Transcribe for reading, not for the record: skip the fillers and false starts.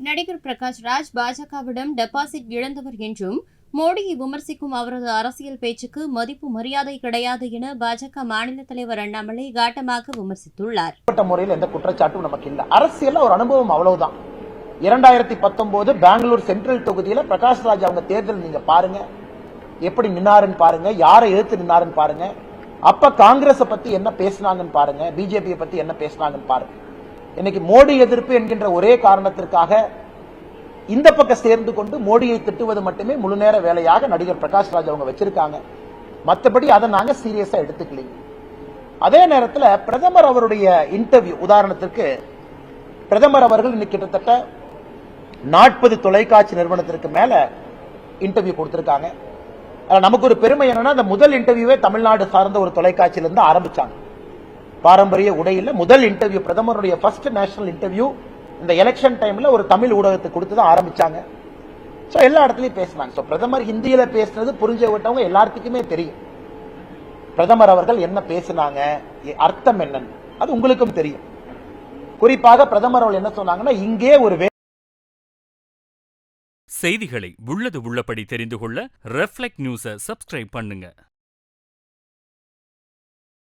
நடிகர் பிரகாஷ் ராஜ் பாஜகவிடம் டெபாசிட் இழந்தவர் என்றும் மோடியை விமர்சிக்கும் அவரது அரசியல் பேச்சுக்கு மதிப்பு மரியாதை கிடையாது என பாஜக மாநில தலைவர் அண்ணாமலை காட்டமாக விமர்சித்துள்ளார். முறையில் எந்த குற்றச்சாட்டும் நமக்கு இல்லை. அரசியல் ஒரு அனுபவம் அவ்வளவுதான். 2019 பெங்களூர் சென்ட்ரல் தொகுதியில பிரகாஷ் ராஜ் அவங்க தேர்தல் நீங்க பாருங்க, எப்படி நின்னாருன்னு பாருங்க, யாரை எதிர்த்து நின்னாருன்னு பாருங்க. அப்ப காங்கிரஸ் பத்தி என்ன பேசினாங்கன்னு பாருங்க, பிஜேபி பத்தி என்ன பேசினாங்கன்னு பாருங்க. இன்னைக்கு மோடி எதிர்ப்பு என்கின்ற ஒரே காரணத்திற்காக இந்த பக்கம் சேர்ந்து கொண்டு மோடியை திட்டுவது மட்டுமே முழு நேர வேலையாக நடிகர் பிரகாஷ் ராஜ் அவங்க வச்சிருக்காங்க. மற்றபடி அதை நாங்க சீரியஸா எடுத்துக்கலீங்க. அதே நேரத்தில் பிரதமர் அவருடைய இன்டர்வியூ, உதாரணத்திற்கு பிரதமர் அவர்கள் இன்னைக்கு கிட்டத்தட்ட 40 தொலைக்காட்சி நிறுவனத்திற்கு மேல இன்டர்வியூ கொடுத்திருக்காங்க. நமக்கு ஒரு பெருமை என்னன்னா, அந்த முதல் இன்டர்வியூவே தமிழ்நாடு சார்ந்த ஒரு தொலைக்காட்சியிலிருந்து ஆரம்பிச்சாங்க. பாரம்பரிய உடையில முதல் இன்டர்வியூ, பிரதமருடைய ஃபர்ஸ்ட் நேஷனல் இன்டர்வியூ இந்த எலெக்ஷன் டைம்ல ஒரு தமிழ் ஊடகத்துக்கு கொடுத்து தான் ஆரம்பிச்சாங்க. சோ எல்லா இடத்துலயும் பேசினாங்க. சோ பிரதமர் ஹிந்தியில பேசினது புரிஞ்ச விட்டவங்க எல்லாத்துக்குமே தெரியும். பிரதமர் அவர்கள் என்ன பேசினாங்க, அர்த்தம் என்னன்னு அது உங்களுக்கும் தெரியும். குறிப்பாக பிரதமர் அவர்கள் என்ன சொன்னாங்கன்னா, இங்கே ஒரு செய்திகளை உள்ளது உள்ளபடி தெரிந்து கொள்ள ரெஃப்ளெக்ட் நியூஸை சப்ஸ்கிரைப் பண்ணுங்க.